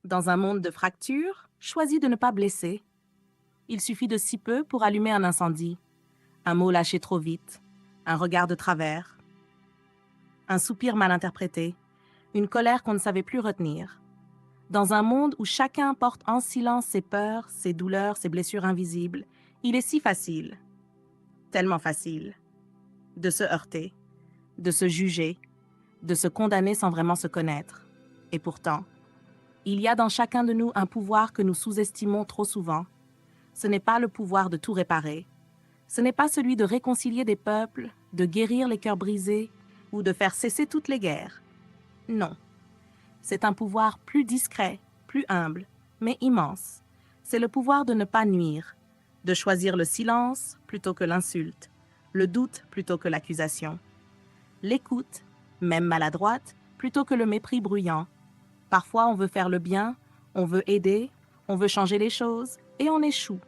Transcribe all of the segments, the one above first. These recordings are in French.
Dans un monde de fractures, choisis de ne pas blesser. Il suffit de si peu pour allumer un incendie. Un mot lâché trop vite, un regard de travers, un soupir mal interprété, une colère qu'on ne savait plus retenir. Dans un monde où chacun porte en silence ses peurs, ses douleurs, ses blessures invisibles, il est si facile, tellement facile, de se heurter, de se juger, de se condamner sans vraiment se connaître. Et pourtant, il y a dans chacun de nous un pouvoir que nous sous-estimons trop souvent. Ce n'est pas le pouvoir de tout réparer. Ce n'est pas celui de réconcilier des peuples, de guérir les cœurs brisés ou de faire cesser toutes les guerres. Non. C'est un pouvoir plus discret, plus humble, mais immense. C'est le pouvoir de ne pas nuire, de choisir le silence plutôt que l'insulte, le doute plutôt que l'accusation, l'écoute, même maladroite, plutôt que le mépris bruyant. Parfois, on veut faire le bien, on veut aider, on veut changer les choses, et on échoue.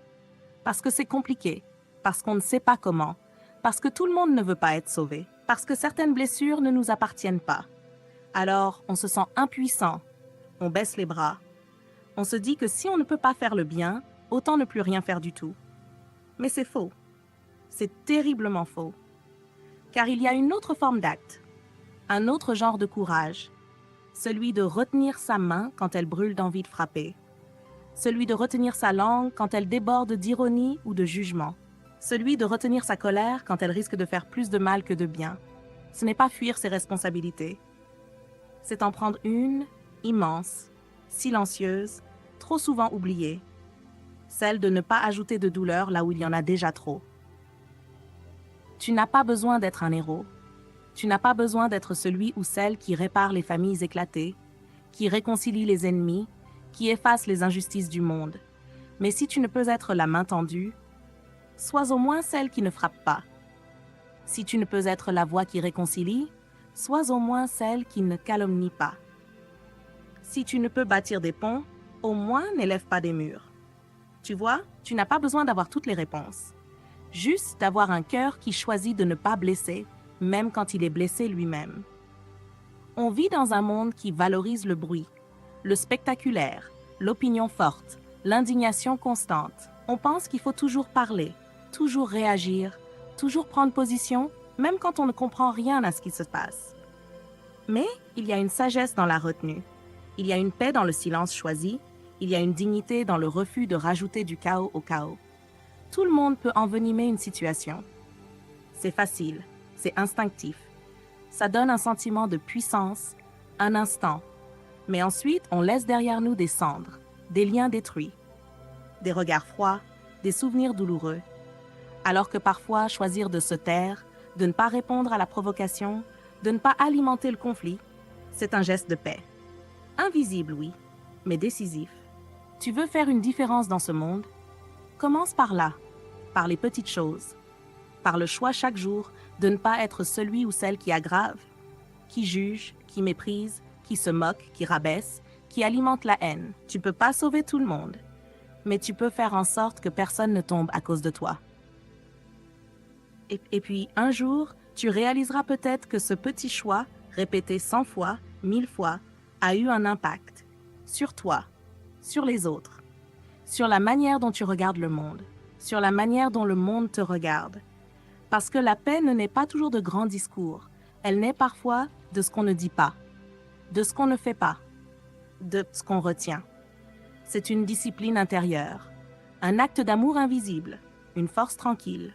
Parce que c'est compliqué, parce qu'on ne sait pas comment, parce que tout le monde ne veut pas être sauvé, parce que certaines blessures ne nous appartiennent pas. Alors, on se sent impuissant, on baisse les bras. On se dit que si on ne peut pas faire le bien, autant ne plus rien faire du tout. Mais c'est faux. C'est terriblement faux. Car il y a une autre forme d'acte, un autre genre de courage, celui de retenir sa main quand elle brûle d'envie de frapper, celui de retenir sa langue quand elle déborde d'ironie ou de jugement, celui de retenir sa colère quand elle risque de faire plus de mal que de bien. Ce n'est pas fuir ses responsabilités. C'est en prendre une, immense, silencieuse, trop souvent oubliée, celle de ne pas ajouter de douleur là où il y en a déjà trop. Tu n'as pas besoin d'être un héros. Tu n'as pas besoin d'être celui ou celle qui répare les familles éclatées, qui réconcilie les ennemis, qui efface les injustices du monde. Mais si tu ne peux être la main tendue, sois au moins celle qui ne frappe pas. Si tu ne peux être la voix qui réconcilie, sois au moins celle qui ne calomnie pas. Si tu ne peux bâtir des ponts, au moins n'élève pas des murs. Tu vois, tu n'as pas besoin d'avoir toutes les réponses. Juste d'avoir un cœur qui choisit de ne pas blesser, même quand il est blessé lui-même. On vit dans un monde qui valorise le bruit, le spectaculaire, l'opinion forte, l'indignation constante. On pense qu'il faut toujours parler, toujours réagir, toujours prendre position, même quand on ne comprend rien à ce qui se passe. Mais il y a une sagesse dans la retenue. Il y a une paix dans le silence choisi. Il y a une dignité dans le refus de rajouter du chaos au chaos. Tout le monde peut envenimer une situation. C'est facile, c'est instinctif. Ça donne un sentiment de puissance, un instant. Mais ensuite, on laisse derrière nous des cendres, des liens détruits, des regards froids, des souvenirs douloureux. Alors que parfois, choisir de se taire, de ne pas répondre à la provocation, de ne pas alimenter le conflit, c'est un geste de paix. Invisible, oui, mais décisif. Tu veux faire une différence dans ce monde? Commence par là, par les petites choses, par le choix chaque jour de ne pas être celui ou celle qui aggrave, qui juge, qui méprise, qui se moque, qui rabaisse, qui alimente la haine. Tu peux pas sauver tout le monde, mais tu peux faire en sorte que personne ne tombe à cause de toi. Et puis, un jour, tu réaliseras peut-être que ce petit choix, répété 100 fois, 1000 fois, a eu un impact sur toi, sur les autres, sur la manière dont tu regardes le monde, sur la manière dont le monde te regarde. Parce que la paix ne naît pas toujours de grands discours, elle naît parfois de ce qu'on ne dit pas, de ce qu'on ne fait pas, de ce qu'on retient. C'est une discipline intérieure, un acte d'amour invisible, une force tranquille.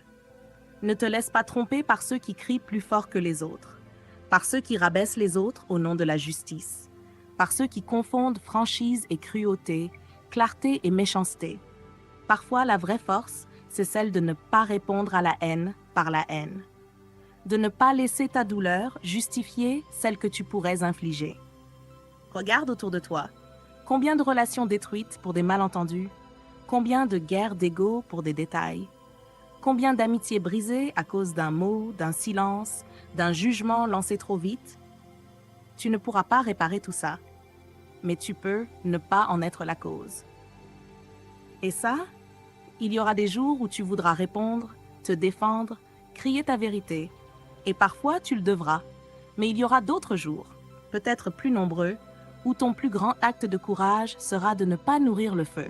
Ne te laisse pas tromper par ceux qui crient plus fort que les autres, par ceux qui rabaissent les autres au nom de la justice, par ceux qui confondent franchise et cruauté, clarté et méchanceté. Parfois, la vraie force, c'est celle de ne pas répondre à la haine par la haine, de ne pas laisser ta douleur justifier celle que tu pourrais infliger. Regarde autour de toi. Combien de relations détruites pour des malentendus? Combien de guerres d'ego pour des détails? Combien d'amitiés brisées à cause d'un mot, d'un silence, d'un jugement lancé trop vite? Tu ne pourras pas réparer tout ça, mais tu peux ne pas en être la cause. Et ça, il y aura des jours où tu voudras répondre, te défendre, crier ta vérité, et parfois tu le devras, mais il y aura d'autres jours, peut-être plus nombreux, ou ton plus grand acte de courage sera de ne pas nourrir le feu.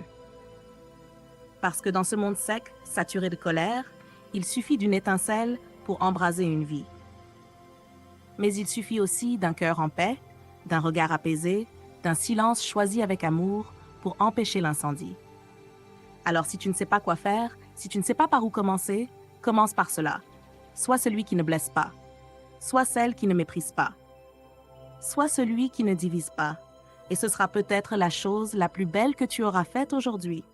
Parce que dans ce monde sec, saturé de colère, il suffit d'une étincelle pour embraser une vie. Mais il suffit aussi d'un cœur en paix, d'un regard apaisé, d'un silence choisi avec amour pour empêcher l'incendie. Alors si tu ne sais pas quoi faire, si tu ne sais pas par où commencer, commence par cela. Sois celui qui ne blesse pas. Sois celle qui ne méprise pas. Sois celui qui ne divise pas. Et ce sera peut-être la chose la plus belle que tu auras faite aujourd'hui.